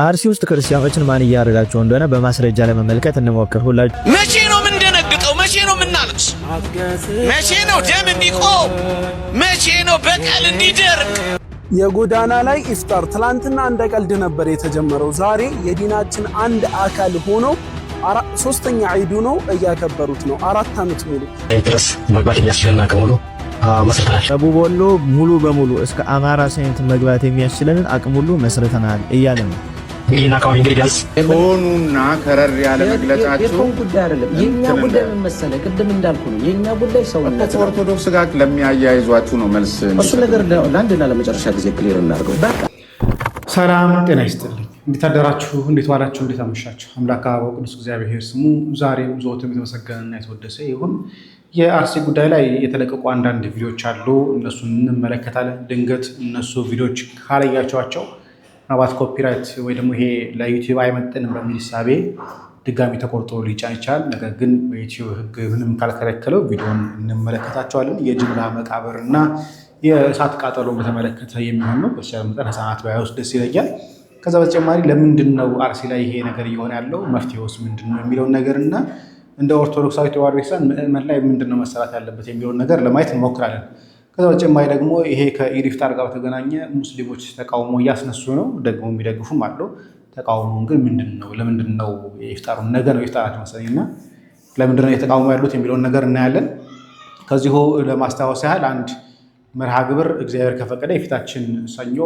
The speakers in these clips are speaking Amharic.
አርሲ ውስጥ ክርስቲያኖችን ማን እያረጋቸው እንደሆነ በማስረጃ ለመመልከት እንሞክር። ሁላችሁ መቼ ነው የምንደነግጠው? መቼ ነው የምናለቅስ? መቼ ነው ደም እንዲቆም? መቼ ነው በቀል እንዲደርቅ? የጎዳና ላይ ኢፍጣር ትላንትና እንደ ቀልድ ነበር የተጀመረው። ዛሬ የዲናችን አንድ አካል ሆኖ ሶስተኛ ዒዱ ነው እያከበሩት ነው። 4 ዓመት ሙሉ ድረስ መግባት የሚያስችለና ከሙሉ መስርተናል። ደቡብ ወሎ ሙሉ በሙሉ እስከ አማራ ሳይንት መግባት የሚያስችለንን አቅም ሁሉ መስርተናል እያለ ነው። ይህን አካባቢ እንግዲህ ቢያንስ ሆኑና ከረር ያለ መግለጫቸው ጉዳይ አይደለም። የኛ ጉዳይ ምን መሰለህ፣ ቅድም እንዳልኩ ነው የኛ ጉዳይ ሰውነት ነው። ኦርቶዶክስ ጋር ለሚያያይዟችሁ ነው መልስ። እሱ ነገር ለአንድና ለመጨረሻ ጊዜ ክሊር እናድርገው። በቃ ሰላም ጤና ይስጥልኝ። እንዴት አደራችሁ? እንዴት ዋላችሁ? እንዴት አመሻችሁ? አምላክ አበው ቅዱስ እግዚአብሔር ስሙ ዛሬም ዘወትም የተመሰገነና የተወደሰ ይሁን። የአርሲ ጉዳይ ላይ የተለቀቁ አንዳንድ ቪዲዮዎች አሉ፣ እነሱን እንመለከታለን። ድንገት እነሱ ቪዲዮዎች ካላያቸዋቸው ምናልባት ኮፒራይት ወይ ደግሞ ይሄ ለዩቲዩብ አይመጥንም በሚል ሳቤ ድጋሚ ተቆርጦ ሊጫን ይችላል። ነገር ግን በዩቲዩብ ሕግ ምንም ካልከለከለው ቪዲዮን እንመለከታቸዋለን። የጅምላ መቃብር እና የእሳት ቃጠሎ በተመለከተ የሚሆን ነው። በተቻለ መጠን ህፃናት ባይወስድ ደስ ይለኛል። ከዛ በተጨማሪ ለምንድን ነው አርሲ ላይ ይሄ ነገር እየሆነ ያለው፣ መፍትሄውስ ምንድን ነው የሚለውን ነገር እና እንደ ኦርቶዶክሳዊ ተዋሕዶ ቤተክርስቲያን ምዕመን ላይ ምንድን ነው መሰራት ያለበት የሚለውን ነገር ለማየት እንሞክራለን። ከዛ በተጨማሪ ደግሞ ይሄ ከኢድ ኢፍጣር ጋር በተገናኘ ሙስሊሞች ተቃውሞ እያስነሱ ነው፣ ደግሞ የሚደግፉም አሉ። ተቃውሞውን ግን ምንድን ነው? ለምንድን ነው የኢፍጣሩ ነገ ነው ኢፍጣራቸው መሰለኝና ለምንድን ነው የተቃውሞ ያሉት የሚለውን ነገር እናያለን። ከዚሁ ለማስታወስ ያህል አንድ መርሃ ግብር እግዚአብሔር ከፈቀደ የፊታችን ሰኞ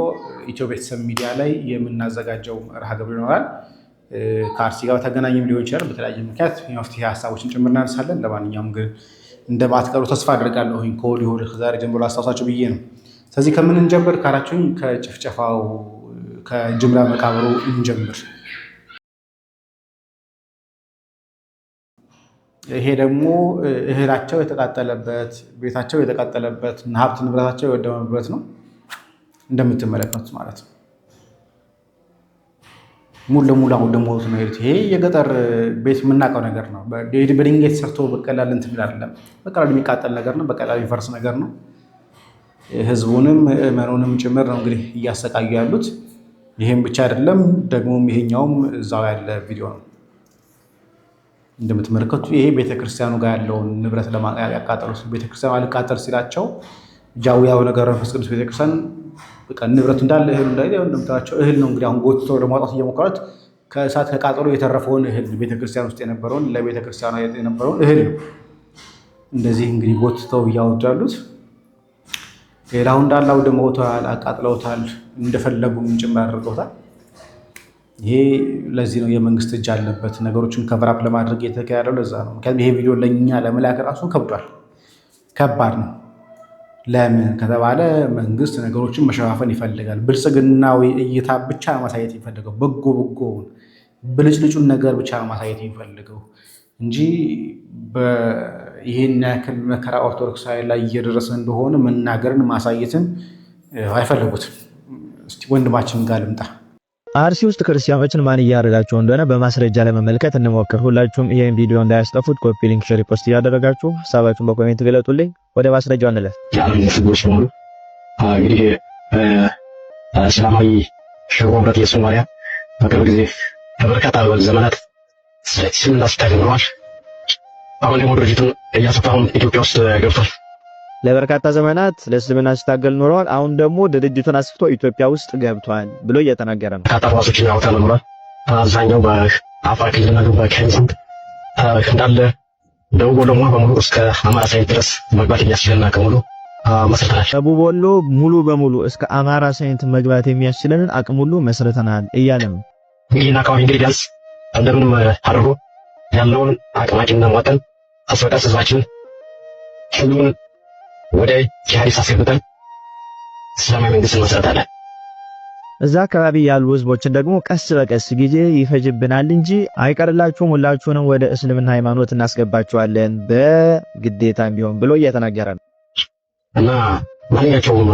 ኢትዮ ቤተሰብ ሚዲያ ላይ የምናዘጋጀው መርሃ ግብር ይኖራል። ከአርሲ ጋር ተገናኝም ሊሆን ይችላል። በተለያየ ምክንያት የመፍትሄ ሀሳቦችን ጭምር እናነሳለን። ለማንኛውም ግን እንደማትቀሩ ተስፋ አድርጋለሁ። ከወዲሁ ከዛሬ ጀምሮ ላስታውሳቸው ብዬ ነው። ስለዚህ ከምን እንጀምር ካላችሁኝ ከጭፍጨፋው ከጅምላ መቃብሩ እንጀምር። ይሄ ደግሞ እህላቸው የተቃጠለበት፣ ቤታቸው የተቃጠለበት፣ ሀብት ንብረታቸው የወደመበት ነው እንደምትመለከቱት ማለት ነው። ሙሉ ለሙሉ አሁን ደግሞ ነው ይሄ የገጠር ቤት የምናውቀው ነገር ነው። በድንጋይ ተሰርቶ በቀላል እንትን አይደለም። በቀላል የሚቃጠል ነገር ነው። በቀላል የሚፈርስ ነገር ነው። ህዝቡንም ምዕመኑንም ጭምር ነው እንግዲህ እያሰቃዩ ያሉት። ይሄም ብቻ አይደለም፣ ደግሞም ይሄኛውም እዛው ያለ ቪዲዮ ነው እንደምትመለከቱ። ይሄ ቤተክርስቲያኑ ጋር ያለውን ንብረት ያቃጠሉት። ቤተክርስቲያኑ አልቃጠል ሲላቸው ጃዊያው ነገር መንፈስ ቅዱስ ቤተክርስቲያን ንብረቱ እንዳለ እህል እንደምታቸው እህል ነው እንግዲህ አሁን ጎትተው ለማውጣት እየሞከሩት ከእሳት ከቃጠሎ የተረፈውን እህል ቤተክርስቲያን ውስጥ የነበረውን ለቤተክርስቲያኗ የነበረውን እህል ነው እንደዚህ እንግዲህ ጎትተው እያወጡ ያሉት። ሌላው እንዳለ አውድመውታል፣ አቃጥለውታል፣ እንደፈለጉም ጭምር አድርገውታል። ይሄ ለዚህ ነው የመንግስት እጅ አለበት ነገሮችን ከቨራፕ ለማድረግ የተካሄደው ለዛ ነው። ምክንያቱም ይሄ ቪዲዮ ለእኛ ለመላክ ራሱ ከብዷል፣ ከባድ ነው። ለምን ከተባለ መንግስት ነገሮችን መሸፋፈን ይፈልጋል። ብልጽግናዊ እይታ ብቻ ማሳየት የሚፈልገው በጎውን ብልጭልጩን ነገር ብቻ ማሳየት የሚፈልገው እንጂ ይህን ያክል መከራ ኦርቶዶክሳዊ ላይ እየደረሰ እንደሆነ መናገርን ማሳየትን አይፈልጉትም። እስቲ ወንድማችን ጋር ልምጣ። አርሲ ውስጥ ክርስቲያኖችን ማን እያረጋቸው እንደሆነ በማስረጃ ለመመልከት እንሞክር። ሁላችሁም ይሄን ቪዲዮ እንዳያስጠፉት ኮፒ ሊንክ፣ ሼር፣ ፖስት እያደረጋችሁ ሐሳባችሁን በኮሜንት ገለጡልኝ። ወደ ማስረጃው እንለፍ። የዓለም ህዝቦች በሙሉ እንግዲህ ሰላማዊ ሽሮ ህብረት የሶማሊያ በቅርብ ጊዜ በበርካታ ዘመናት ስምና ስታገል ኖሯል። አሁን ደግሞ ድርጅቱን እያሰፋውን ኢትዮጵያ ውስጥ ገብቷል። ለበርካታ ዘመናት ለእስልምና ሲታገል ኖረዋል። አሁን ደግሞ ድርጅቱን አስፍቶ ኢትዮጵያ ውስጥ ገብቷል ብሎ እየተናገረ ነው። ካታዋሶችን ያወጣ ኖሯል። አብዛኛው በአፋር ክልልና በኬንያ እንዳለ ደቡብ ወሎ በሙሉ እስከ አማራ ሳይንት ድረስ መግባት የሚያስችለና ከሙሉ መስርተናል። ደቡብ ወሎ ሙሉ በሙሉ እስከ አማራ ሳይንት መግባት የሚያስችለንን አቅም ሁሉ መስርተናል እያለ ነው። ይህን አካባቢ እንግዲህ ቢያንስ እንደምንም አድርጎ ያለውን አቅማችንና ሟጠን አስበቃስ ህዝባችን ሁሉን ወደ ጂሃዲስ አስገብተን እስላማዊ መንግስት እንመሰርታለን። እዛ አካባቢ ያሉ ህዝቦችን ደግሞ ቀስ በቀስ ጊዜ ይፈጅብናል እንጂ አይቀርላችሁም፣ ሁላችሁንም ወደ እስልምና ሃይማኖት እናስገባችኋለን በግዴታም ቢሆን ብሎ እየተናገረ ነው። እና ማንኛቸውም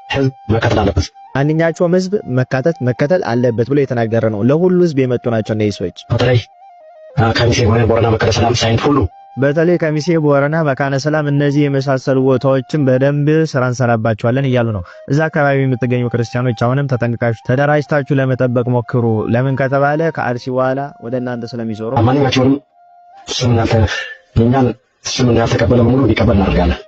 ህዝብ መከተል አለበት፣ ማንኛቸውም ህዝብ መከተል አለበት ብሎ እየተናገረ ነው። ለሁሉ ህዝብ የመጡ ናቸው እነዚህ ሰዎች። በተለይ ከሚሴ ሆነ ቦረና፣ መቀለ ሰላም፣ ሳይንት ሁሉ በተለይ ከሚሴ፣ ቦረና፣ መካነ ሰላም እነዚህ የመሳሰሉ ቦታዎችን በደንብ ስራ እንሰራባቸዋለን እያሉ ነው። እዛ አካባቢ የምትገኙ ክርስቲያኖች አሁንም ተጠንቅቃችሁ ተደራጅታችሁ ለመጠበቅ ሞክሩ። ለምን ከተባለ ከአርሲ በኋላ ወደ እናንተ ስለሚዞሩ ማንኛቸውንም የእኛን ስምን ያልተቀበለ በሙሉ እንዲቀበል እናደርጋለን።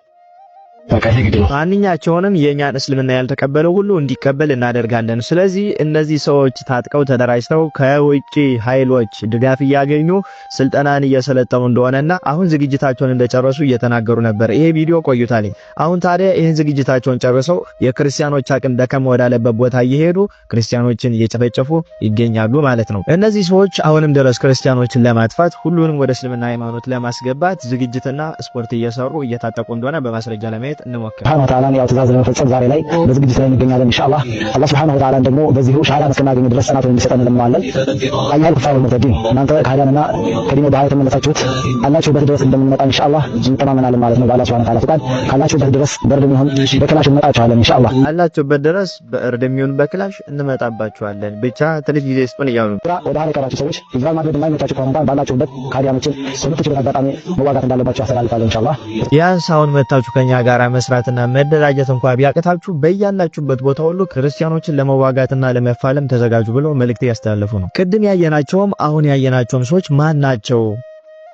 በቃ ይሄ ግድ ነው። ማንኛቸውንም የኛን እስልምና ያልተቀበለው ሁሉ እንዲቀበል እናደርጋለን። ስለዚህ እነዚህ ሰዎች ታጥቀው ተደራጅተው ከውጪ ኃይሎች ድጋፍ እያገኙ ስልጠናን እየሰለጠኑ እንደሆነና አሁን ዝግጅታቸውን እንደጨረሱ እየተናገሩ ነበር። ይሄ ቪዲዮ ቆይቷል። አሁን ታዲያ ይህን ዝግጅታቸውን ጨርሰው የክርስቲያኖች አቅም ደከም ወዳለበት ቦታ እየሄዱ ክርስቲያኖችን እየጨፈጨፉ ይገኛሉ ማለት ነው። እነዚህ ሰዎች አሁንም ድረስ ክርስቲያኖችን ለማጥፋት ሁሉንም ወደ እስልምና ሃይማኖት ለማስገባት ዝግጅትና ስፖርት እየሰሩ እየታጠቁ እንደሆነ በማስረጃ ለማየት እንሞክር። ሱብሃነሁ ወተዓላ ያው ትእዛዝ ለመፈጸም ዛሬ ላይ በዝግጅት ላይ እንገኛለን ኢንሻአላህ። አላህ ሱብሃነሁ ወተዓላ ደግሞ በዚሁ ሻሃዳ እስከናገኝ ድረስ ጽናቱን እንዲሰጠን እንለምናለን። አያል ኩፋር ሙተዲን እናንተ ከሃዲያንና ከዲኑ ዳዓ የተመለሳችሁት አላችሁበት ድረስ እንደምንመጣ ኢንሻአላህ እንተማመናለን ማለት ነው። በአላህ ሱብሃነሁ ወተዓላ ፈቃድ ካላችሁበት ድረስ በእርድም ይሁን በክላሽ እንመጣችኋለን ኢንሻአላህ። አላችሁበት ድረስ በእርድም ይሁን በክላሽ እንመጣባችኋለን። ብቻ ትንሽ ጊዜ ስጡን እያሉ ወደ ኋላ የቀራችሁ ሰዎች ኢዝራል ማድረግ የማይመቻችሁ ከሆነ እንኳን ባላችሁበት ከሃዲያኖችን በምትችሉት አጋጣሚ መዋጋት እንዳለባችሁ አስተላልፋለሁ ኢንሻአላህ። ያን ሳውን መታችሁ ከኛ ጋር መስራትና መደራጀት እንኳን ቢያቀታችሁ በያላችሁበት ቦታ ሁሉ ክርስቲያኖችን ለመዋጋትና ለመፋለም ተዘጋጁ ብለው መልእክት ያስተላልፉ ነው። ቅድም ያየናቸውም አሁን ያየናቸውም ሰዎች ማን ናቸው?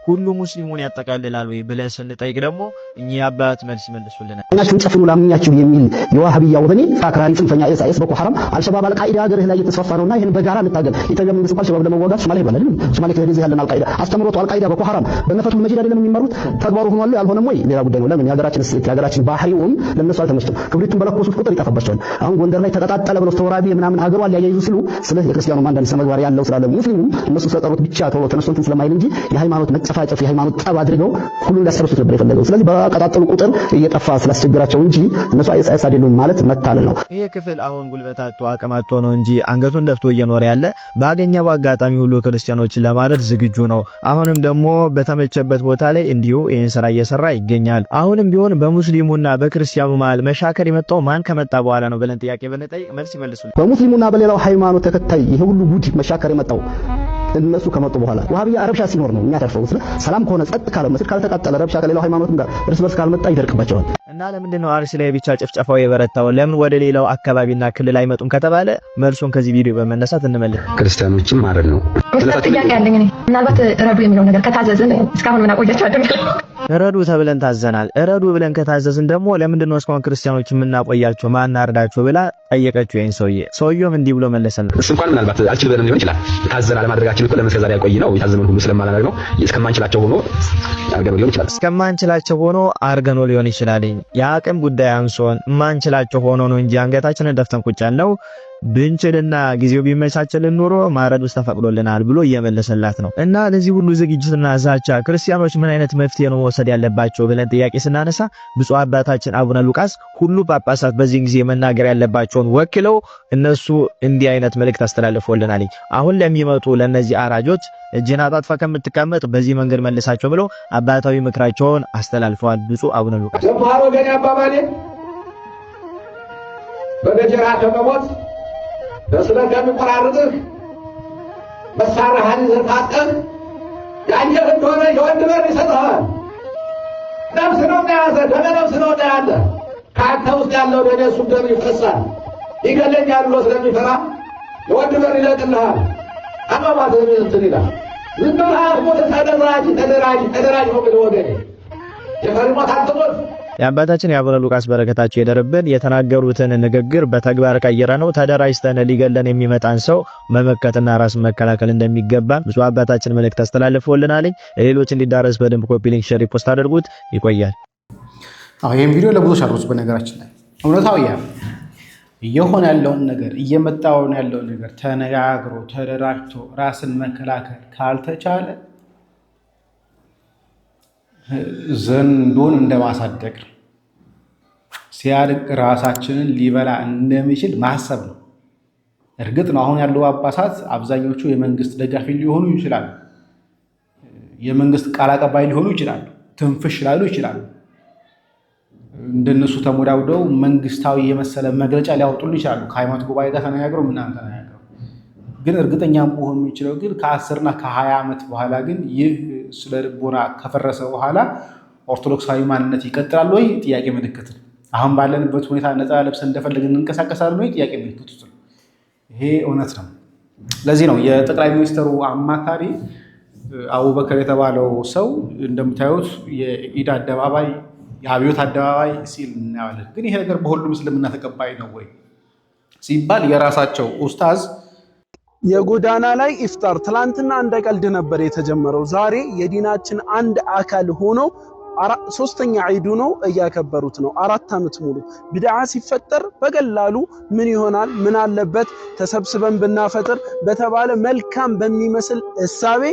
ሁሉ ሙስሊሙን ያጠቃልላል ወይ ብለን ስንጠይቅ ደግሞ እኚህ አባት መልስ ይመልሱልናል። እናችሁ ጨፍኑ ላምኛችሁ የሚል የዋሃብያ ወገኔ አክራሪ ጽንፈኛ ኤስአይኤስ ቦኮ ሐራም አልሸባብ አልቃኢዳ ሀገርህ ላይ እየተስፋፋ ነውና ይሄን በጋራ እንታገል። ኢትዮጵያ መንግስት እንኳን ሸባብ ለመዋጋት ሶማሌ ይባላል ሶማሌ ከዚህ ያለን አልቃኢዳ አስተምሮቱ አልቃኢዳ ቦኮ ሐራም በነፈቱል መጂድ አይደለም የሚመሩት ተግባሩ ሆኗል። ያልሆነም ወይ ሌላ ጉዳይ ነው። ለምን የሀገራችን እሴት የሀገራችን ባህሪውም ለነሱ አልተመቸም። ክብሪቱን በለኮሱት ቁጥር ይጠፋባቸዋል። አሁን ጎንደር ላይ ተቀጣጠለ ብለው ተወራቢ ምናምን ሀገሯን ሊያያይዙ ሲሉ ስለ የክርስቲያኑ አንዳንድ ስነ ምግባር ያለው ስላለ ሙስሊሙ እነሱ ስለጠሩት ብቻ ተወው ተነስተው ስለማይል እንጂ የሃይማኖት መጨፋጨፍ የሃይማኖት አድርገው ሁሉን ሊያሰርሱት ነበር የፈለገው። ስለዚህ በቀጣጠሉ ቁጥር እየጠፋ ስላስቸግራቸው እንጂ እነሱ አይሳይስ አይደሉም ማለት መታለል ነው። ይሄ ክፍል አሁን ጉልበታቱ አቅማቶ ነው እንጂ አንገቱን ደፍቶ እየኖረ ያለ ባገኘው አጋጣሚ ሁሉ ክርስቲያኖችን ለማረድ ዝግጁ ነው። አሁንም ደግሞ በተመቸበት ቦታ ላይ እንዲሁ ይሄን ስራ እየሰራ ይገኛል። አሁንም ቢሆን በሙስሊሙና በክርስቲያኑ መሃል መሻከር የመጣው ማን ከመጣ በኋላ ነው ብለን ጥያቄ ብንጠይቅ መልስ ይመልሱልናል። በሙስሊሙና በሌላው ሃይማኖት ተከታይ ይሄ ሁሉ ጉድ መሻከር የመጣው እነሱ ከመጡ በኋላ ወሃቢያ ረብሻ ሲኖር ነው የሚያተርፈው። ሰላም ከሆነ ጸጥ ካለ መስጊድ ካልተቃጠለ ረብሻ ከሌላው ሃይማኖትም ጋር እርስ በርስ ካልመጣ ይደርቅባቸዋል። እና ለምንድን ነው አርሲ ላይ ብቻ ጭፍጨፋው የበረታው? ለምን ወደ ሌላው አካባቢና ክልል አይመጡም ከተባለ መልሱን ከዚህ ቪዲዮ በመነሳት እንመልስ። ክርስቲያኖችም ማለት ነው። ጥያቄ ያለኝ እኔ ምናልባት ረዱ የሚለው ነገር ከታዘዝን እስካሁን ምን አቆያችሁ አይደል? ረዱ ተብለን ታዘናል። ረዱ ብለን ከታዘዝን ደግሞ ለምንድን ነው እስካሁን ክርስቲያኖች የምናቆያቸው ማናርዳቸው ብላ ጠየቀችው። ይሄን ሰውዬውም እንዲህ ብሎ መለሰልን። እሱ እንኳን ምናልባት አልችል ብለን ሊሆን ይችላል። ታዘና ለማድረጋችን እኮ ለምን እስከዛሬ ያቆይ ነው የታዘመን ሁሉ ስለማላደርግ ነው። እስከማንችላቸው ሆኖ አርገኖ ሊሆን ይችላል። እስከማንችላቸው ሆኖ አርገኖ ሊሆን ይችላል። የአቅም ጉዳይ አንሶን ማንችላቸው ሆኖ ነው እንጂ አንገታችንን ደፍተን ቁጭ ያልነው ብንችልና ጊዜው ቢመቻችልን ኑሮ ማረድ ውስጥ ተፈቅዶልናል ብሎ እየመለሰላት ነው። እና ለዚህ ሁሉ ዝግጅትና ዛቻ ክርስቲያኖች ምን አይነት መፍትሄ ነው መውሰድ ያለባቸው ብለን ጥያቄ ስናነሳ ብፁዕ አባታችን አቡነ ሉቃስ ሁሉ ጳጳሳት በዚህ ጊዜ መናገር ያለባቸውን ወክለው እነሱ እንዲህ አይነት መልእክት አስተላልፎልናል። አሁን ለሚመጡ ለነዚህ አራጆች እጅና ጣጥፋ ከምትቀመጥ በዚህ መንገድ መልሳቸው ብለው አባታዊ ምክራቸውን አስተላልፈዋል ብፁዕ አቡነ ሉቃስ። ዘባሮ ገና አባባሌ በገጀራ ከመሞት በስለት የሚቆራርጥህ መሳሪያህን ዘታጠህ ያየህ እንደሆነ የወንድ በር ይሰጥሃል። ነፍስ ነው እንደያዘ ደመ ነፍስ ነው እንደያዘ ከአንተ ውስጥ ያለው ደም እሱም ደም ይፈሳል። ይገለኛል ብሎ ስለሚፈራ የወንድ በር ይለቅልሃል። አባባት እንትን ይላል። ዝም ብለህ አትሞት። ተደራጅ ነው ብለህ ወገኔ የፈሪሞት አትሞት። የአባታችን የአቡነ ሉቃስ በረከታቸው የደረብን የተናገሩትን ንግግር በተግባር ቀይረ ነው ተደራጅተን ሊገለን የሚመጣን ሰው መመከትና ራስ መከላከል እንደሚገባ ብፁዕ አባታችን መልእክት አስተላልፈውልናል። ለሌሎች እንዲዳረስ በደንብ ኮፒ ሊንክ ሼር ሪፖስት አድርጉት። ይቆያል። ይህም ቪዲዮ ለብዙዎች አድርጉት። በነገራችን ላይ እውነታው እየሆነ ያለውን ነገር እየመጣውን ያለውን ነገር ተነጋግሮ ተደራጅቶ ራስን መከላከል ካልተቻለ ዘንዶን እንደማሳደግ ሲያድግ ራሳችንን ሊበላ እንደሚችል ማሰብ ነው። እርግጥ ነው አሁን ያለው ጳጳሳት አብዛኞቹ የመንግስት ደጋፊ ሊሆኑ ይችላሉ፣ የመንግስት ቃል አቀባይ ሊሆኑ ይችላሉ፣ ትንፍሽ ላሉ ይችላሉ። እንደነሱ ተሞዳውደው መንግስታዊ የመሰለ መግለጫ ሊያወጡልን ይችላሉ። ከሃይማኖት ጉባኤ ጋር ተነጋግረው ምናምን ተነጋግረው ግን እርግጠኛ መሆን የሚችለው ግን ከ10 እና ከ20 ዓመት በኋላ ግን ይህ ስለ ልቦና ከፈረሰ በኋላ ኦርቶዶክሳዊ ማንነት ይቀጥላል ወይ? ጥያቄ ምልክት ነው። አሁን ባለንበት ሁኔታ ነፃ ለብሰን እንደፈለግን እንንቀሳቀሳለን ወይ? ጥያቄ ምልክት ውስጥ ነው። ይሄ እውነት ነው። ለዚህ ነው የጠቅላይ ሚኒስትሩ አማካሪ አቡበከር የተባለው ሰው እንደምታዩት የኢድ አደባባይ የአብዮት አደባባይ ሲል እናያለን። ግን ይሄ ነገር በሁሉም እስልምና ተቀባይ ነው ወይ ሲባል የራሳቸው ኡስታዝ የጎዳና ላይ ኢፍጣር ትላንትና እንደ ቀልድ ነበር የተጀመረው። ዛሬ የዲናችን አንድ አካል ሆኖ ሶስተኛ ዒዱ ነው እያከበሩት ነው። 4 ዓመት ሙሉ ቢድዓ ሲፈጠር በቀላሉ ምን ይሆናል ምን አለበት ተሰብስበን ብናፈጥር በተባለ መልካም በሚመስል እሳቤ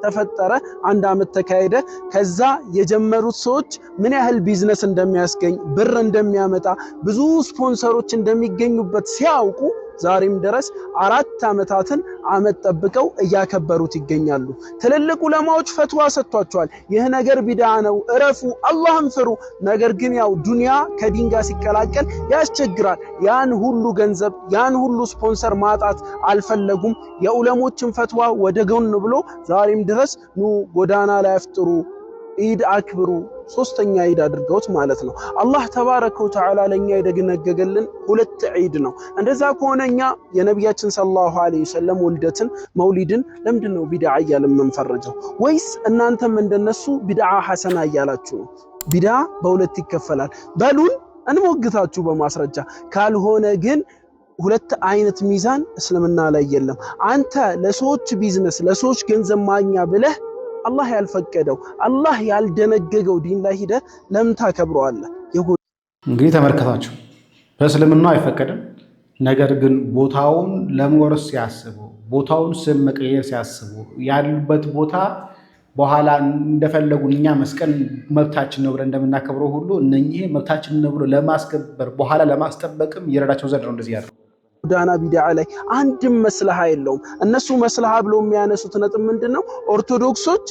ተፈጠረ። 1 ዓመት ተካሄደ። ከዛ የጀመሩት ሰዎች ምን ያህል ቢዝነስ እንደሚያስገኝ ብር እንደሚያመጣ ብዙ ስፖንሰሮች እንደሚገኙበት ሲያውቁ ዛሬም ድረስ 4 ዓመታትን አመት ጠብቀው እያከበሩት ይገኛሉ። ትልልቅ ዑለማዎች ፈትዋ ሰጥቷቸዋል። ይህ ነገር ቢድዓ ነው፣ እረፉ፣ አላህን ፍሩ። ነገር ግን ያው ዱንያ ከዲን ጋር ሲቀላቀል ያስቸግራል። ያን ሁሉ ገንዘብ ያን ሁሉ ስፖንሰር ማጣት አልፈለጉም። የዑለሞችን ፈትዋ ወደ ጎን ብሎ ዛሬም ድረስ ኑ ጎዳና ላይ አፍጥሩ፣ ኢድ አክብሩ፣ ሶስተኛ ኢድ አድርገውት ማለት ነው። አላህ ተባረከ ወተዓላ ለኛ የደነገገልን 2 ኢድ ነው። እንደዛ ከሆነኛ የነቢያችን ሰለላሁ ዐለይሂ ወሰለም ውልደትን መውሊድን ለምንድነው ቢድዓ እያልን የምንፈርጀው? ወይስ እናንተም እንደነሱ ቢድዓ ሐሰና እያላችሁ ነው? ቢድዓ በ2 ይከፈላል በሉን እንሞግታችሁ በማስረጃ። ካልሆነ ግን 2 አይነት ሚዛን እስልምና ላይ የለም። አንተ ለሰዎች ቢዝነስ ለሰዎች ገንዘብ ማግኛ ብለህ አላህ ያልፈቀደው አላህ ያልደነገገው ዲን ላይ ሄደ ለምን ታከብረዋለህ? እንግዲህ ተመልከታችሁ፣ በእስልምናው አይፈቀድም። ነገር ግን ቦታውን ለመወረስ ሲያስቡ፣ ቦታውን ስም መቀየር ሲያስቡ፣ ያሉበት ቦታ በኋላ እንደፈለጉ እኛ መስቀል መብታችን ነው ብለን እንደምናከብረው ሁሉ እነኚህ መብታችን ነው ብሎ ለማስከበር በኋላ ለማስጠበቅም ይረዳቸው ዘንድ ነው እንደዚህ ያለው። ጎዳና ቢድዓ ላይ አንድም መስለሃ የለውም። እነሱ መስለሃ ብለው የሚያነሱት ነጥብ ምንድነው? ኦርቶዶክሶች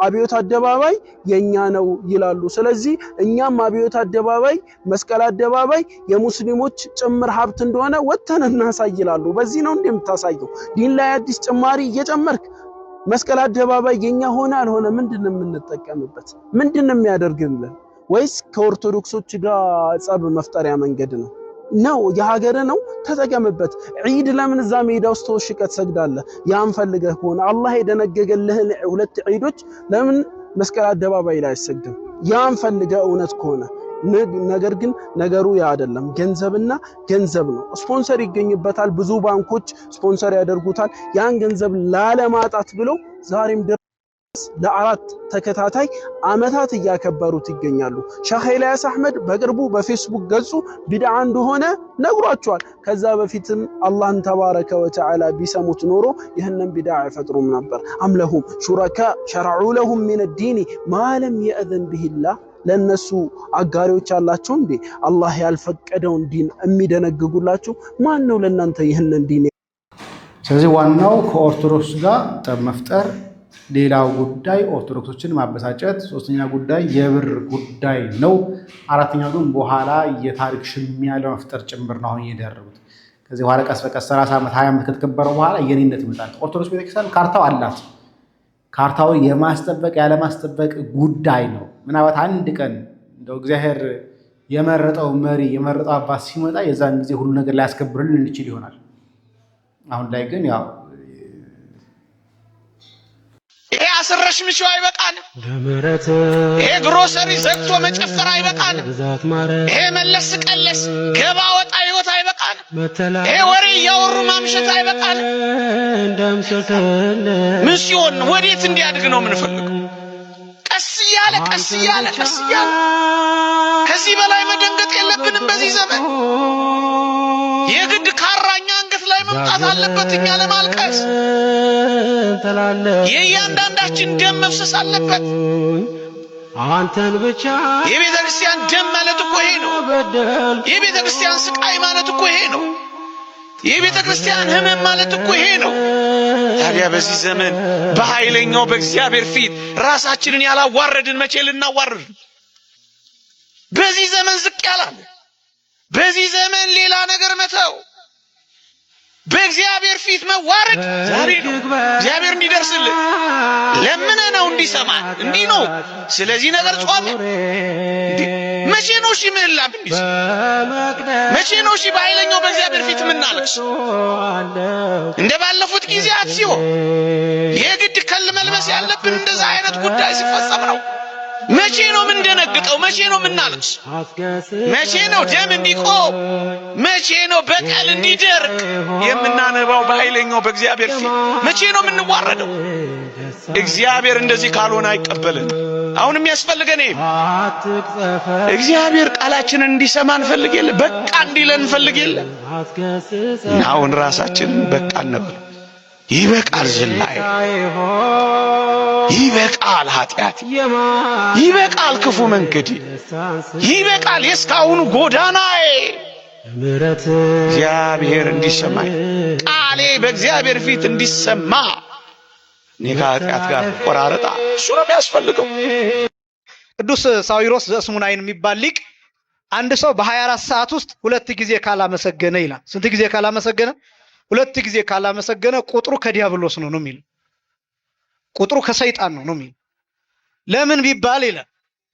አብዮት አደባባይ የኛ ነው ይላሉ። ስለዚህ እኛም አብዮት አደባባይ መስቀል አደባባይ የሙስሊሞች ጭምር ሀብት እንደሆነ ወተን እናሳይ ይላሉ። በዚህ ነው እንደምታሳየው ዲን ላይ አዲስ ጭማሪ እየጨመርክ መስቀል አደባባይ የኛ ሆነ አልሆነ ምንድነው የምንጠቀምበት? ምንድነው የሚያደርግልን? ወይስ ከኦርቶዶክሶች ጋር ጸብ መፍጠሪያ መንገድ ነው? ነው የሀገር ነው ተጠቀምበት። ዒድ ለምን እዛ ሜዳ ውስጥ ተወሽቀት ሰግዳለህ? ያን ፈልገህ ከሆነ አላህ የደነገገልህን 2 ዒዶች ለምን መስቀል አደባባይ ላይ አይሰግድም? ያን ፈልገህ እውነት ከሆነ ነገር ግን ነገሩ ያ አይደለም። ገንዘብና ገንዘብ ነው። ስፖንሰር ይገኝበታል። ብዙ ባንኮች ስፖንሰር ያደርጉታል። ያን ገንዘብ ላለማጣት ብለው ዛሬም ለ4 ተከታታይ ዓመታት እያከበሩት ይገኛሉ። ሼህ ኢልያስ አህመድ በቅርቡ በፌስቡክ ገጹ ቢድዓ እንደሆነ ነግሯቸዋል። ከዛ በፊትም አላህን ተባረከ ወተዓላ ቢሰሙት ኖሮ ይህንን ቢድዓ አይፈጥሩም ነበር። አምለሁም ሹረካ ሸረዑ ለሁም ሚነ ዲኒ ማ ለም የእዘን ቢሂላህ ለነሱ አጋሪዎች አላቸው እንዴ? አላህ ያልፈቀደውን ዲን የሚደነግጉላችሁ ማን ነው ለእናንተ ይህንን ዲን? ስለዚህ ዋናው ከኦርቶዶክስ ጋር ጠብ መፍጠር፣ ሌላው ጉዳይ ኦርቶዶክሶችን ማበሳጨት፣ ሶስተኛ ጉዳይ የብር ጉዳይ ነው። አራተኛው ግን በኋላ የታሪክ ሽሚያ ለመፍጠር ጭምር ነው አሁን እየደረጉት። ከዚህ በኋላ ቀስ በቀስ 30 ዓመት 20 ዓመት ከተከበረ በኋላ የኔነት ይመጣል። ኦርቶዶክስ ቤተክርስቲያን ካርታው አላት። ካርታውን የማስጠበቅ ያለማስጠበቅ ጉዳይ ነው። ምናልባት አንድ ቀን እንደው እግዚአብሔር የመረጠው መሪ የመረጠው አባት ሲመጣ የዛን ጊዜ ሁሉ ነገር ሊያስከብርልን እንችል ይሆናል። አሁን ላይ ግን ያው ይሄ አስረሽ ምሽው አይበቃንም። ይሄ ግሮሰሪ ዘግቶ መጨፈር አይበቃንም። ይሄ መለስ ቀለስ ገባ ወጣ ህይወት አይበቃንም። ይሄ ወሬ እያወሩ ማምሸት አይበቃንም። ምን ሲሆን ወዴት እንዲያድግ ነው የምንፈልገው? ቀስ እያለ ከዚህ በላይ መደንገጥ የለብንም። በዚህ ዘመን የግድ ካራኛ አንገት ላይ መምጣት አለበት እኛ ለማልቀስ። የእያንዳንዳችን ደም መፍሰስ አለበት። አንተን ብቻ የቤተ ክርስቲያን ደም ማለት እኮ ይሄ ነው። የቤተ ክርስቲያን ስቃይ ማለት እኮ ይሄ ነው። የቤተ ክርስቲያን ህመም ማለት እኮ ይሄ ነው። ታዲያ በዚህ ዘመን በኃይለኛው በእግዚአብሔር ፊት ራሳችንን ያላዋረድን መቼ ልናዋርድ? በዚህ ዘመን ዝቅ ያላለ፣ በዚህ ዘመን ሌላ ነገር መተው፣ በእግዚአብሔር ፊት መዋረድ ዛሬ ነው። እግዚአብሔር እንዲደርስልን ለምን ነው እንዲሰማን እንዲህ ነው። ስለዚህ ነገር ጾም መቼ ነው ምህላ ብንይዝ መቼ ነው በኃይለኛው በእግዚአብሔር ፊት ምናለቅስ? እንደ ባለፉት ጊዜያት ሲሆን የግድ ከል መልበስ ያለብን እንደዛ አይነት ጉዳይ ሲፈጸም ነው። መቼ ነው ምን ደነግጠው? መቼ ነው ምናለቅስ? መቼ ነው ደም እንዲቆም? መቼ ነው በቀል እንዲደርቅ የምናነባው በኃይለኛው በእግዚአብሔር ፊት? መቼ ነው የምንዋረደው? እግዚአብሔር እንደዚህ ካልሆነ አይቀበልን። አሁን የሚያስፈልገን እግዚአብሔር ቃላችንን እንዲሰማ እንፈልግ የለ፣ በቃ እንዲለን እንፈልግ የለ። አሁን ራሳችንን በቃ እንበል። ይበቃል ዝላይ፣ ይበቃል ኃጢአት፣ ይበቃል ክፉ መንገድ፣ ይበቃል የስካሁኑ ጎዳናዬ። እግዚአብሔር እንዲሰማኝ ቃሌ በእግዚአብሔር ፊት እንዲሰማ እኔ ከኃጢአት ጋር ቆራረጣ እሱ ነው የሚያስፈልገው። ቅዱስ ሳዊሮስ ዘእስሙናይን የሚባል ሊቅ አንድ ሰው በ24 ሰዓት ውስጥ 2 ጊዜ ካላመሰገነ ይላል። ስንት ጊዜ ካላመሰገነ? 2 ጊዜ ካላመሰገነ ቁጥሩ ከዲያብሎስ ነው የሚል፣ ቁጥሩ ከሰይጣን ነው የሚል። ለምን ቢባል ይላል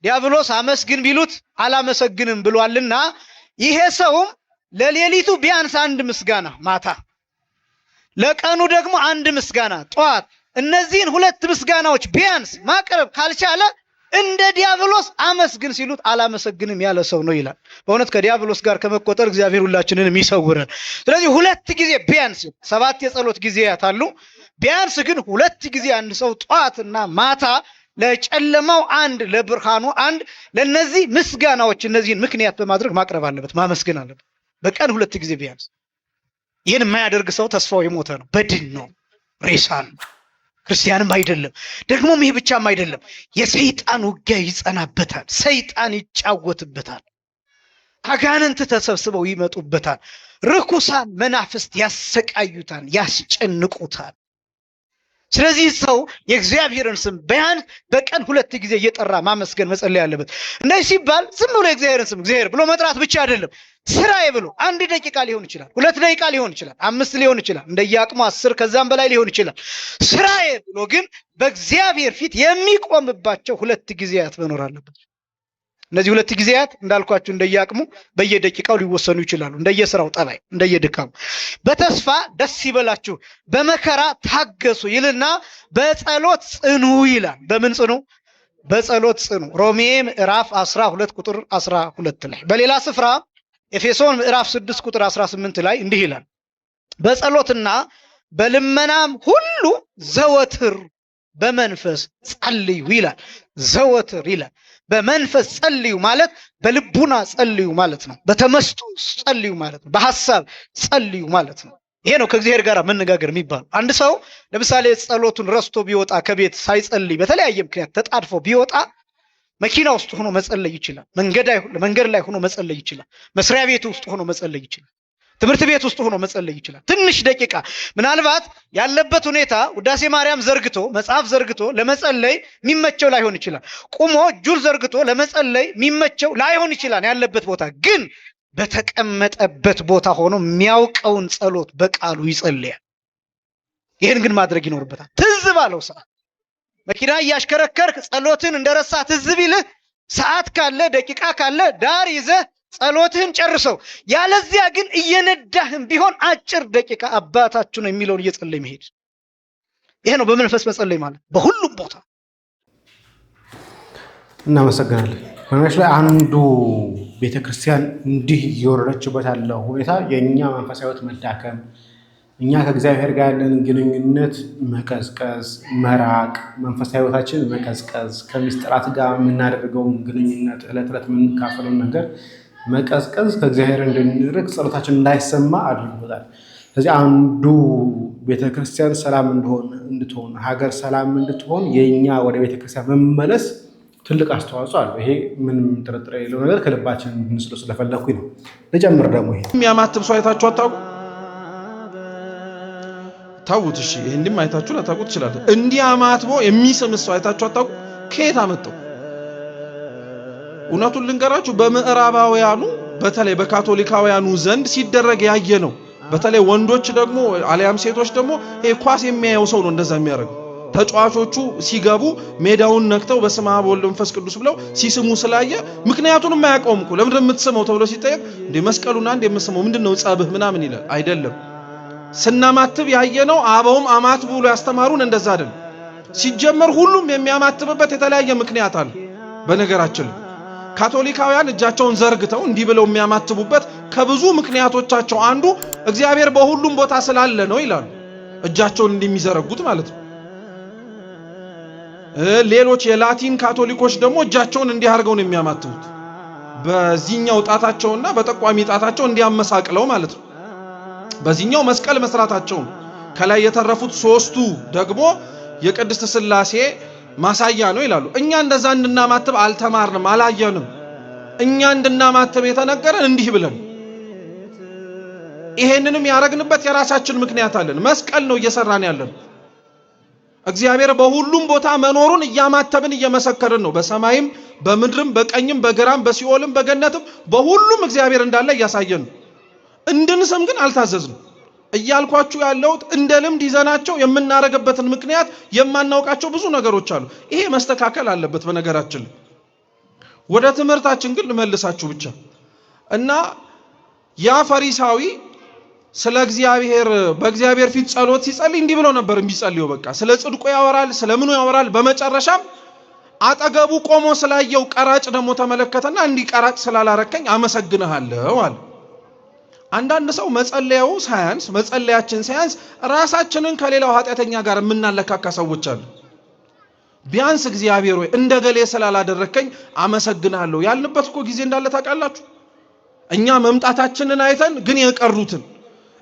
ዲያብሎስ አመስግን ቢሉት አላመሰግንም ብሏልና፣ ይሄ ሰውም ለሌሊቱ ቢያንስ 1 ምስጋና ማታ፣ ለቀኑ ደግሞ 1 ምስጋና ጠዋት፣ እነዚህን 2 ምስጋናዎች ቢያንስ ማቅረብ ካልቻለ እንደ ዲያብሎስ አመስግን ሲሉት አላመሰግንም ያለ ሰው ነው ይላል። በእውነት ከዲያብሎስ ጋር ከመቆጠር እግዚአብሔር ሁላችንንም ይሰውረን። ስለዚህ 2 ጊዜ ቢያንስ 7 የጸሎት ጊዜያት አሉ። ቢያንስ ግን 2 ጊዜ አንድ ሰው ጠዋትና ማታ ለጨለማው 1 ለብርሃኑ 1 ለነዚህ ምስጋናዎች እነዚህን ምክንያት በማድረግ ማቅረብ አለበት፣ ማመስገን አለበት በቀን 2 ጊዜ ቢያንስ። ይህን የማያደርግ ሰው ተስፋው የሞተ ነው፣ በድን ነው፣ ሬሳ ነው፣ ክርስቲያንም አይደለም። ደግሞም ይህ ብቻም አይደለም፣ የሰይጣን ውጊያ ይጸናበታል፣ ሰይጣን ይጫወትበታል፣ አጋንንት ተሰብስበው ይመጡበታል፣ ርኩሳን መናፍስት ያሰቃዩታል፣ ያስጨንቁታል። ስለዚህ ሰው የእግዚአብሔርን ስም ቢያንስ በቀን 2 ጊዜ እየጠራ ማመስገን መጸለይ ያለበት። እንደዚህ ሲባል ዝም ብሎ የእግዚአብሔርን ስም እግዚአብሔር ብሎ መጥራት ብቻ አይደለም። ስራዬ ብሎ 1 ደቂቃ ሊሆን ይችላል፣ 2 ደቂቃ ሊሆን ይችላል፣ 5 ሊሆን ይችላል፣ እንደየአቅሙ 10 ከዛም በላይ ሊሆን ይችላል። ስራዬ ብሎ ግን በእግዚአብሔር ፊት የሚቆምባቸው 2 ጊዜያት መኖር አለበት። እነዚህ 2 ጊዜያት እንዳልኳችሁ እንደየአቅሙ በየደቂቃው ሊወሰኑ ይችላሉ፣ እንደየስራው ጠባይ፣ እንደየድካሙ። በተስፋ ደስ ይበላችሁ፣ በመከራ ታገሱ ይልና በጸሎት ጽኑ ይላል። በምን ጽኑ? በጸሎት ጽኑ። ሮሜ ምዕራፍ 12 ቁጥር 12 ላይ። በሌላ ስፍራ ኤፌሶን ምዕራፍ 6 ቁጥር 18 ላይ እንዲህ ይላል፣ በጸሎትና በልመናም ሁሉ ዘወትር በመንፈስ ጸልዩ ይላል። ዘወትር ይላል። በመንፈስ ጸልዩ ማለት በልቡና ጸልዩ ማለት ነው። በተመስጦ ጸልዩ ማለት ነው። በሐሳብ ጸልዩ ማለት ነው። ይሄ ነው ከእግዚአብሔር ጋር መነጋገር የሚባለው። አንድ ሰው ለምሳሌ ጸሎቱን ረስቶ ቢወጣ ከቤት ሳይጸልይ በተለያየ ምክንያት ተጣድፎ ቢወጣ መኪና ውስጥ ሆኖ መጸለይ ይችላል። መንገድ ላይ ሆኖ መጸለይ ይችላል። መስሪያ ቤት ውስጥ ሆኖ መጸለይ ይችላል። ትምህርት ቤት ውስጥ ሆኖ መጸለይ ይችላል። ትንሽ ደቂቃ ምናልባት ያለበት ሁኔታ ውዳሴ ማርያም ዘርግቶ መጽሐፍ ዘርግቶ ለመጸለይ የሚመቸው ላይሆን ይችላል። ቁሞ እጁን ዘርግቶ ለመጸለይ የሚመቸው ላይሆን ይችላል። ያለበት ቦታ ግን በተቀመጠበት ቦታ ሆኖ የሚያውቀውን ጸሎት በቃሉ ይጸልያል። ይህን ግን ማድረግ ይኖርበታል። ትዝ ባለው ሰዓት መኪና እያሽከረከርክ ጸሎትን እንደረሳ ትዝ ቢልህ ሰዓት ካለ ደቂቃ ካለ ዳር ይዘህ ጸሎትህን ጨርሰው። ያለዚያ ግን እየነዳህም ቢሆን አጭር ደቂቃ አባታችሁ ነው የሚለውን እየጸለይ መሄድ። ይሄ ነው በመንፈስ መጸለይ ማለት በሁሉም ቦታ። እናመሰግናለን። በመንፈስ ላይ አንዱ ቤተክርስቲያን እንዲህ እየወረደችበት ያለው ሁኔታ የእኛ መንፈሳዊ ሕይወት መዳከም፣ እኛ ከእግዚአብሔር ጋር ያለን ግንኙነት መቀዝቀዝ፣ መራቅ፣ መንፈሳዊ ሕይወታችን መቀዝቀዝ፣ ከምስጢራት ጋር የምናደርገውን ግንኙነት ዕለት ዕለት የምንካፈለውን ነገር መቀዝቀዝ፣ ከእግዚአብሔር እንድንርቅ፣ ጸሎታችን እንዳይሰማ አድርጎታል። ስለዚህ አንዱ ቤተክርስቲያን ሰላም እንድትሆን ሀገር ሰላም እንድትሆን የእኛ ወደ ቤተክርስቲያን መመለስ ትልቅ አስተዋጽኦ አለው። ይሄ ምንም ጥርጥር የሌለው ነገር ከልባችን እንድንስለው ስለፈለኩኝ ነው። ልጨምር ደግሞ ይሄ የሚያማትብ ሰው አይታችሁ አታውቁ? ታውት እሺ፣ ይሄንም አይታችሁ ላታውቁ ትችላላችሁ። እንዲህ አማትቦ የሚስም ሰው አይታችሁ አታውቁ? ከየት አመጣው? እውነቱን ልንገራችሁ፣ በምዕራባውያኑ በተለይ በካቶሊካውያኑ ዘንድ ሲደረግ ያየ ነው። በተለይ ወንዶች ደግሞ አሊያም ሴቶች ደግሞ ኳስ የሚያየው ሰው ነው እንደዛ የሚያደርገው። ተጫዋቾቹ ሲገቡ ሜዳውን ነክተው በስመ አብ ወወልድ ወመንፈስ ቅዱስ ብለው ሲስሙ ስላየ ምክንያቱን የማያውቀውም እኮ ለምን እንደምትስመው ተብሎ ሲጠየቅ እንደ መስቀሉና እንደ የምትስመው ምንድነው ጸብህ ምናምን ይላል። አይደለም ስናማትብ ያየነው አበውም አማት ብሎ ያስተማሩን እንደዛ አይደለም። ሲጀመር ሁሉም የሚያማትብበት የተለያየ ምክንያት አለ። በነገራችን ካቶሊካውያን እጃቸውን ዘርግተው እንዲህ ብለው የሚያማትቡበት ከብዙ ምክንያቶቻቸው አንዱ እግዚአብሔር በሁሉም ቦታ ስላለ ነው ይላሉ። እጃቸውን እንደሚዘረጉት ማለት ነው። ሌሎች የላቲን ካቶሊኮች ደግሞ እጃቸውን እንዲያርገው ነው የሚያማትቡት። በዚህኛው ጣታቸውና በጠቋሚ ጣታቸው እንዲያመሳቅለው ማለት ነው። በዚህኛው መስቀል መስራታቸው ከላይ የተረፉት ሶስቱ ደግሞ የቅድስት ሥላሴ ማሳያ ነው ይላሉ። እኛ እንደዛ እንድናማትብ አልተማርንም፣ አላየንም። እኛ እንድናማትብ የተነገረን እንዲህ ብለን ይሄንንም ያረግንበት የራሳችን ምክንያት አለን። መስቀል ነው እየሰራን ያለን። እግዚአብሔር በሁሉም ቦታ መኖሩን እያማተብን እየመሰከርን ነው። በሰማይም በምድርም በቀኝም በግራም በሲኦልም በገነትም በሁሉም እግዚአብሔር እንዳለ እያሳየን ነው። እንድንሰም ግን አልታዘዝንም። እያልኳችሁ ያለው እንደ ልምድ ይዘናቸው የምናረጋበትን ምክንያት የማናውቃቸው ብዙ ነገሮች አሉ። ይሄ መስተካከል አለበት። በነገራችን ወደ ትምህርታችን ግን ልመልሳችሁ ብቻ እና ያ ፈሪሳዊ ስለ እግዚአብሔር በእግዚአብሔር ፊት ጸሎት ሲጸልይ እንዲህ ብሎ ነበር የሚጸልየው። በቃ ስለ ጽድቁ ያወራል፣ ስለምኑ ያወራል። በመጨረሻም አጠገቡ ቆሞ ስላየው ቀራጭ ደግሞ ተመለከተና እንዲህ ቀራጭ ስላላረከኝ አመሰግንሃለሁ አለ። አንዳንድ ሰው መጸለያው ሳያንስ መጸለያችን ሳያንስ ራሳችንን ከሌላው ኃጢአተኛ ጋር የምናለካካ ሰዎች አሉ። ቢያንስ እግዚአብሔር ሆይ እንደገሌ ስላላደረከኝ አመሰግንሃለሁ ያልንበት እኮ ጊዜ እንዳለ ታውቃላችሁ። እኛ መምጣታችንን አይተን ግን የቀሩትን፣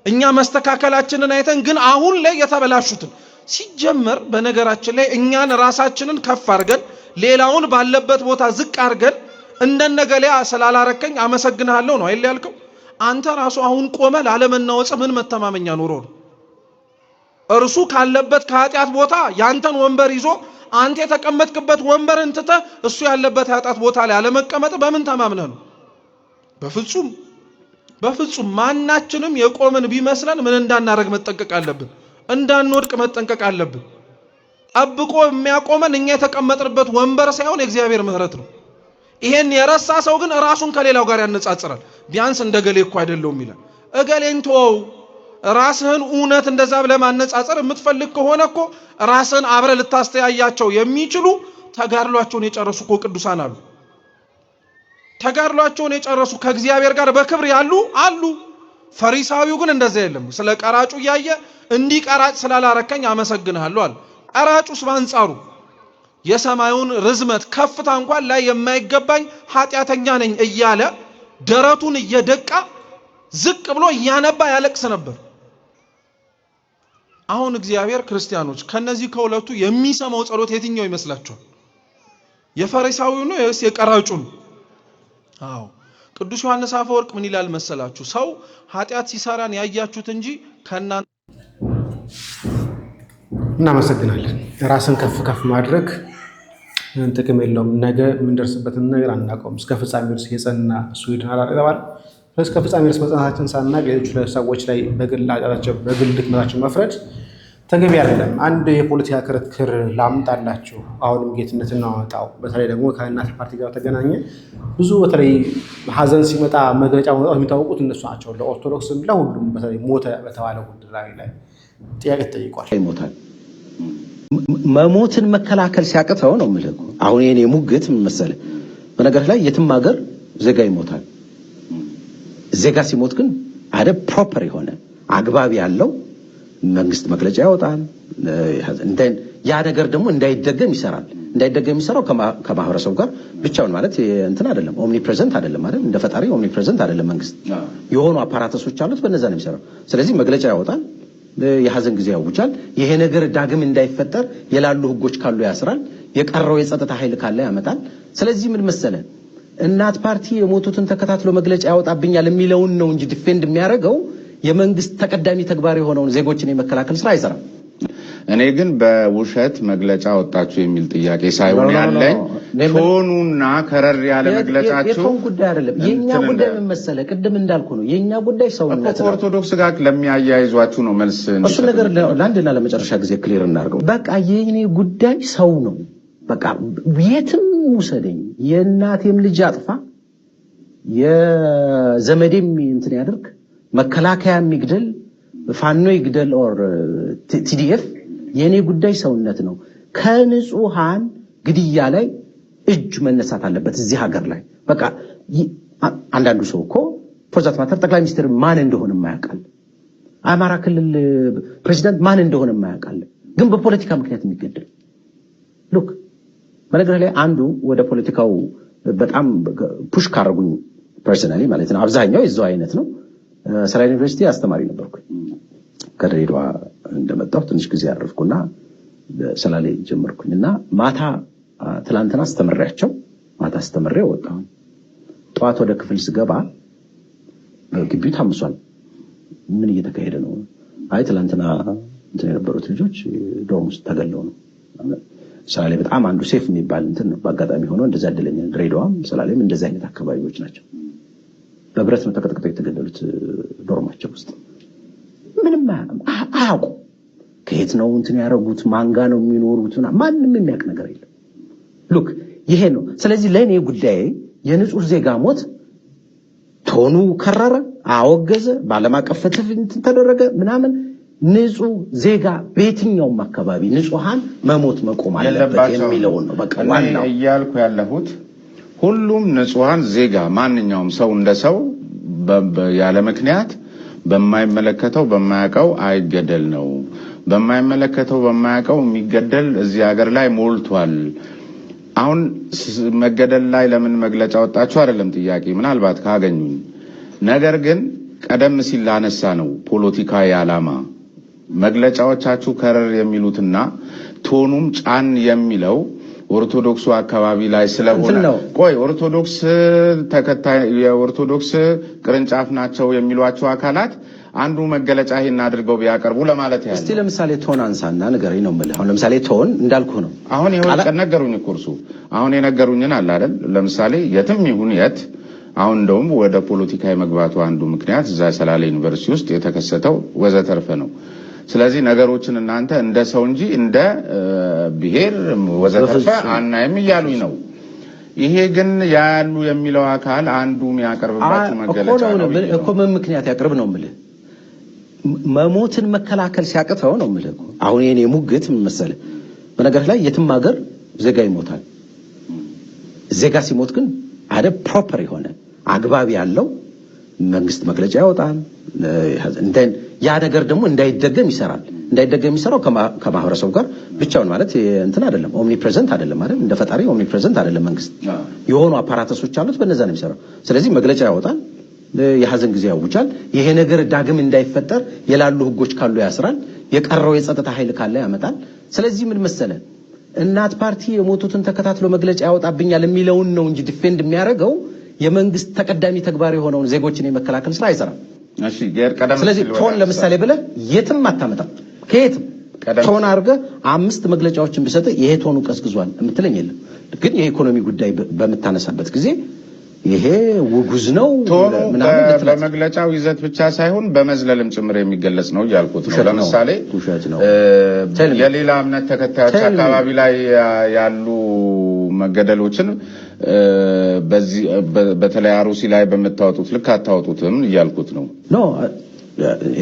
እኛ መስተካከላችንን አይተን ግን አሁን ላይ የተበላሹትን። ሲጀመር በነገራችን ላይ እኛን ራሳችንን ከፍ አድርገን ሌላውን ባለበት ቦታ ዝቅ አድርገን እንደነገሌ ስላላረከኝ አመሰግንሃለሁ ነው አይደል ያልከው? አንተ ራሱ አሁን ቆመ ላለመናወጽ ምን መተማመኛ ኖሮ ነው? እርሱ ካለበት ከኃጢአት ቦታ ያንተን ወንበር ይዞ አንተ የተቀመጥክበት ወንበርን ትተህ እሱ ያለበት ኃጢአት ቦታ ላይ አለመቀመጥ በምን ተማምነህ ነው? በፍጹም በፍጹም። ማናችንም የቆምን ቢመስለን ምን እንዳናረግ መጠንቀቅ አለብን። እንዳንወድቅ መጠንቀቅ አለብን። ጠብቆ የሚያቆመን እኛ የተቀመጥንበት ወንበር ሳይሆን የእግዚአብሔር ምሕረት ነው። ይሄን የረሳ ሰው ግን ራሱን ከሌላው ጋር ያነጻጽራል። ቢያንስ እንደገሌ እኮ አይደለም ይላል። እገሌን ተወው። ራስህን እውነት እንደዛ ብለህ ማነጻጸር የምትፈልግ ከሆነ እኮ ራስህን አብረህ ልታስተያያቸው የሚችሉ ተጋድሏቸውን የጨረሱ እኮ ቅዱሳን አሉ። ተጋድሏቸውን የጨረሱ ከእግዚአብሔር ጋር በክብር ያሉ አሉ። ፈሪሳዊው ግን እንደዛ የለም። ስለ ቀራጩ እያየ እንዲህ ቀራጭ ስላላረከኝ አመሰግንሃለሁ አለ። ቀራጩስ በአንጻሩ የሰማዩን ርዝመት ከፍታ እንኳን ላይ የማይገባኝ ኃጢአተኛ ነኝ እያለ ደረቱን እየደቃ ዝቅ ብሎ እያነባ ያለቅስ ነበር። አሁን እግዚአብሔር ክርስቲያኖች ከነዚህ ከሁለቱ የሚሰማው ጸሎት የትኛው ይመስላችኋል? የፈሪሳዊው ነው ወይስ የቀራጩ ነው? አዎ ቅዱስ ዮሐንስ አፈወርቅ ምን ይላል መሰላችሁ? ሰው ኃጢአት ሲሰራን ያያችሁት እንጂ ከናንተ። እናመሰግናለን። ራስን ከፍ ከፍ ማድረግ ጥቅም የለውም። ነገ የምንደርስበትን ነገር አናውቀውም። እስከ ፍጻሜ ድረስ የጸና እሱ ይድናል ተባለ። እስከ ፍጻሜ ድረስ መጽናታችን ሳናውቅ ሌሎች ሰዎች ላይ በግል ኃጢአታቸው በግል ድክመታቸው መፍረድ ተገቢ አይደለም። አንድ የፖለቲካ ክርክር ላምጣላችሁ። አሁንም ጌትነትን እናወጣው። በተለይ ደግሞ ከእናት ፓርቲ ጋር ተገናኘ ብዙ በተለይ ሀዘን ሲመጣ መግለጫ ማውጣት የሚታወቁት እነሱ ናቸው። ለኦርቶዶክስም ለሁሉም በተለይ ሞተ በተባለው ጉዳይ ላይ ጥያቄ ተጠይቋል። ይሞታል። መሞትን መከላከል ሲያቅተው ነው የምልህ። አሁን የኔ ሙግት ምን መሰለህ፣ በነገር ላይ የትም ሀገር ዜጋ ይሞታል። ዜጋ ሲሞት ግን አደ ፕሮፐር የሆነ አግባብ ያለው መንግስት መግለጫ ያወጣል። ያ ነገር ደግሞ እንዳይደገም ይሰራል። እንዳይደገም የሚሰራው ከማህበረሰቡ ጋር ብቻውን ማለት እንትን አይደለም። ኦምኒ ፕሬዘንት አይደለም ማለት እንደ ፈጣሪ ኦምኒ ፕሬዘንት አይደለም። መንግስት የሆኑ አፓራተሶች አሉት፣ በእነዛ ነው የሚሰራው። ስለዚህ መግለጫ ያወጣል፣ የሐዘን ጊዜ ያውጃል። ይሄ ነገር ዳግም እንዳይፈጠር የላሉ ህጎች ካሉ ያስራል፣ የቀረው የጸጥታ ኃይል ካለ ያመጣል። ስለዚህ ምን መሰለ እናት ፓርቲ የሞቱትን ተከታትሎ መግለጫ ያወጣብኛል የሚለውን ነው እንጂ ዲፌንድ የሚያደርገው የመንግስት ተቀዳሚ ተግባር የሆነውን ዜጎችን የመከላከል ስራ አይሰራም። እኔ ግን በውሸት መግለጫ ወጣችሁ የሚል ጥያቄ ሳይሆን ያለኝ ቶኑና ከረር ያለ መግለጫችሁ የቶን ጉዳይ አይደለም። የኛ ጉዳይ ምን መሰለህ? ቅድም እንዳልኩ ነው የኛ ጉዳይ ሰውነት ነው። ኦርቶዶክስ ጋር ለሚያያይዟችሁ ነው መልስ። እሱ ነገር ለአንድና ለመጨረሻ ጊዜ ክሊር እናድርገው። በቃ የኔ ጉዳይ ሰው ነው። በቃ የትም ውሰደኝ፣ የእናቴም ልጅ አጥፋ፣ የዘመዴም እንትን ያድርግ፣ መከላከያ የሚግደል ፋኖ ይግደል ኦር ቲዲኤፍ፣ የኔ ጉዳይ ሰውነት ነው። ከንጹሃን ግድያ ላይ እጅ መነሳት አለበት እዚህ ሀገር ላይ። በቃ አንዳንዱ ሰው እኮ ፎርዛት ማተር ጠቅላይ ሚኒስትር ማን እንደሆነ የማያውቃል፣ አማራ ክልል ፕሬዚዳንት ማን እንደሆነ የማያውቃል፣ ግን በፖለቲካ ምክንያት የሚገደል ሉክ። በነገር ላይ አንዱ ወደ ፖለቲካው በጣም ፑሽ ካረጉኝ ፐርሰናሊ ማለት ነው፣ አብዛኛው የዛው አይነት ነው። ሰላሌ ዩኒቨርሲቲ አስተማሪ ነበርኩኝ። ከድሬዳዋ እንደመጣሁ ትንሽ ጊዜ አረፍኩና ሰላሌ ጀመርኩኝና ማታ ትላንትና አስተምሬያቸው ማታ አስተምሬ ወጣሁ። ጠዋት ወደ ክፍል ስገባ ግቢው ታምሷል። ምን እየተካሄደ ነው? አይ ትላንትና እንትን የነበሩት ልጆች ዶርም ውስጥ ተገለው ነው። ሰላሌ በጣም አንዱ ሴፍ የሚባል እንትን ነው። በአጋጣሚ ሆኖ እንደዛ አይደለኝ። ድሬዳዋም ሰላሌም እንደዛ አይነት አካባቢዎች ናቸው። በብረት ነው ተቀጥቅጠው የተገደሉት ዶርማቸው ውስጥ። ምንም አያውቁ ከየት ነው እንትን ያደረጉት፣ ማንጋ ነው የሚኖሩት፣ ማንም የሚያውቅ ነገር የለም። ሉክ ይሄ ነው። ስለዚህ ለእኔ ጉዳይ የንጹህ ዜጋ ሞት ቶኑ ከረረ፣ አወገዘ፣ በዓለም አቀፍ ፍትህ እንትን ተደረገ ምናምን፣ ንጹህ ዜጋ በየትኛውም አካባቢ ንጹሃን መሞት መቆም አለበት የሚለውን ነው በቃ ዋናው እያልኩ ያለሁት። ሁሉም ንጹሃን ዜጋ ማንኛውም ሰው እንደ ሰው ያለ ምክንያት በማይመለከተው በማያውቀው አይገደል ነው። በማይመለከተው በማያውቀው የሚገደል እዚህ ሀገር ላይ ሞልቷል። አሁን መገደል ላይ ለምን መግለጫ ወጣችሁ አይደለም ጥያቄ፣ ምናልባት ካገኙኝ። ነገር ግን ቀደም ሲል ላነሳ ነው ፖለቲካዊ ዓላማ መግለጫዎቻችሁ ከረር የሚሉትና ቶኑም ጫን የሚለው ኦርቶዶክሱ አካባቢ ላይ ስለሆነ ቆይ ኦርቶዶክስ ተከታይ የኦርቶዶክስ ቅርንጫፍ ናቸው የሚሏቸው አካላት አንዱ መገለጫ ይሄን አድርገው ቢያቀርቡ ለማለት ያለው። እስቲ ለምሳሌ ቶን አንሳና ንገረኝ ነው የምልህ። አሁን ለምሳሌ ቶን እንዳልኩ ነው። አሁን ይሄን ነገሩኝ ኩርሱ አሁን የነገሩኝን አለ አይደል? ለምሳሌ የትም ይሁን የት አሁን እንደውም ወደ ፖለቲካዊ መግባቱ አንዱ ምክንያት እዛ ሰላሌ ዩኒቨርሲቲ ውስጥ የተከሰተው ወዘተርፈ ነው። ስለዚህ ነገሮችን እናንተ እንደ ሰው እንጂ እንደ ብሔር ወዘተርፈ አናይም እያሉኝ ነው። ይሄ ግን ያሉ የሚለው አካል አንዱ የሚያቀርብባችሁ መገለጫ ነው እኮ። ምን ምክንያት ያቀርብ ነው የምልህ? መሞትን መከላከል ሲያቅተው ነው የምልህ እኮ። አሁን የኔ ሙግት ምን መሰለህ? በነገር ላይ የትም ሀገር ዜጋ ይሞታል። ዜጋ ሲሞት ግን አደ ፕሮፐር የሆነ አግባብ ያለው መንግስት መግለጫ ያወጣል። እንደን ያ ነገር ደግሞ እንዳይደገም ይሰራል። እንዳይደገም የሚሰራው ከማህበረሰቡ ጋር ብቻውን ማለት እንትን አይደለም። ኦምኒ ፕሬዘንት አይደለም አይደል? እንደ ፈጣሪ ኦምኒ ፕሬዘንት አይደለም መንግስት። የሆኑ አፓራተሶች አሉት፣ በእነዛ ነው የሚሰራው። ስለዚህ መግለጫ ያወጣል፣ የሀዘን ጊዜ ያውጃል። ይሄ ነገር ዳግም እንዳይፈጠር የላሉ ህጎች ካሉ ያስራል፣ የቀረው የጸጥታ ኃይል ካለ ያመጣል። ስለዚህ ምን መሰለ እናት ፓርቲ የሞቱትን ተከታትሎ መግለጫ ያወጣብኛል የሚለውን ነው እንጂ ዲፌንድ የሚያደርገው የመንግስት ተቀዳሚ ተግባር የሆነውን ዜጎችን የመከላከል ስራ አይሰራም። እሺ ገር ቀደም ስለዚህ ቶን ለምሳሌ ብለህ የትም አታመጣም። ከየትም ቶን አድርገህ 5 መግለጫዎችን ቢሰጥ ይሄ ቶኑ ቀዝቅዟል የምትለኝ የለም። ግን የኢኮኖሚ ጉዳይ በምታነሳበት ጊዜ ይሄ ውጉዝ ነው ምናምን በመግለጫው ይዘት ብቻ ሳይሆን በመዝለልም ጭምር የሚገለጽ ነው እያልኩት ነው። ለምሳሌ የሌላ እምነት ተከታዮች አካባቢ ላይ ያሉ መገደሎችን በዚህ በተለይ አሩሲ ላይ በመታወጡት ልክ አታወጡትም እያልኩት ነው። ኖ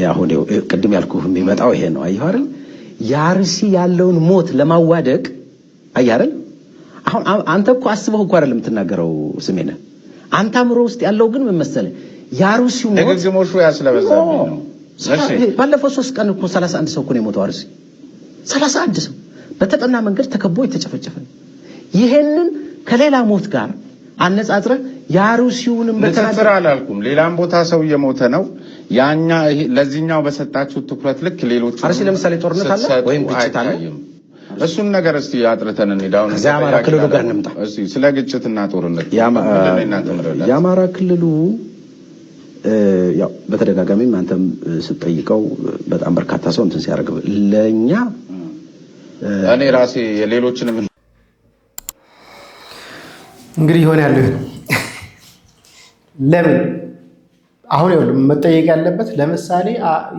ያሁን ቅድም ያልኩህ የሚመጣው ይሄ ነው። አየህ አይደል? የአርሲ ያለውን ሞት ለማዋደቅ አየህ አይደል? አሁን አንተ እኮ አስበህ እኮ አይደለም የምትናገረው ስሜነ። አንተ አምሮ ውስጥ ያለው ግን ምን መሰለህ? የአሩሲው ሞት ደግሞሹ ያስለበዛብኝ ነው። ባለፈው 3 ቀን እኮ 31 ሰው እኮ ነው የሞተው አርሲ። 31 ሰው በተጠና መንገድ ተከቦ የተጨፈጨፈ። ይሄንን ከሌላ ሞት ጋር አነጻጽረህ የአሩሲውንም በተናገር አላልኩም። ሌላም ቦታ ሰው እየሞተ ነው። ያኛ ለዚህኛው በሰጣችሁ ትኩረት ልክ ሌሎች አርሲ ለምሳሌ ጦርነት አለ ወይም ግጭት አለ። እሱን ነገር እስቲ አጥርተን እንሂዳውን። የአማራ ክልሉ ጋር እንምጣ። እስቲ ስለ ግጭትና ጦርነት የአማራ ክልሉ ያው በተደጋጋሚም አንተም ስትጠይቀው በጣም በርካታ ሰው እንትን ሲያደርግ ለኛ እኔ ራሴ የሌሎችንም እንግዲህ ይሆን ያለው ለምን አሁን ይኸውልህ መጠየቅ ያለበት ለምሳሌ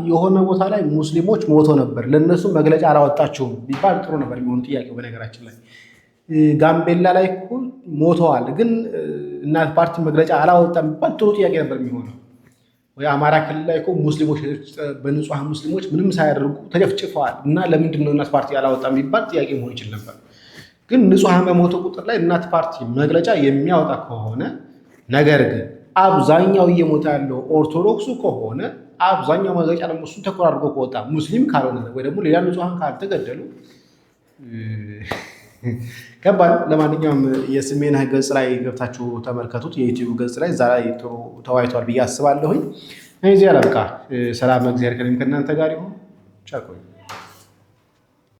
የሆነ ቦታ ላይ ሙስሊሞች ሞቶ ነበር ለነሱ መግለጫ አላወጣችሁም ቢባል ጥሩ ነበር የሚሆን ጥያቄው። በነገራችን ላይ ጋምቤላ ላይ እኮ ሞተዋል ግን እናት ፓርቲ መግለጫ አላወጣም ቢባል ጥሩ ጥያቄ ነበር የሚሆነው። ወይ አማራ ክልል ላይ እኮ ሙስሊሞች በንጹሃን ሙስሊሞች ምንም ሳያደርጉ ተጨፍጭፈዋል እና ለምንድን ነው እናት ፓርቲ አላወጣም ቢባል ጥያቄ መሆን ይችል ነበር። ግን ንጹሃን በሞተ ቁጥር ላይ እናት ፓርቲ መግለጫ የሚያወጣ ከሆነ ነገር ግን አብዛኛው እየሞተ ያለው ኦርቶዶክሱ ከሆነ አብዛኛው መግለጫ ደግሞ እሱን ተኮር አድርጎ ከወጣ ሙስሊም ካልሆነ ወይ ደግሞ ሌላ ንጹሃን ካልተገደሉ ከባድ። ለማንኛውም የስሜነህ ገጽ ላይ ገብታችሁ ተመልከቱት። የዩቲዩብ ገጽ ላይ እዛ ላይ ጥሩ ተወያይቷል ብዬ አስባለሁኝ። እዚህ ያለብቃ። ሰላም እግዚአብሔር ከእናንተ ጋር ይሁን። ቻው።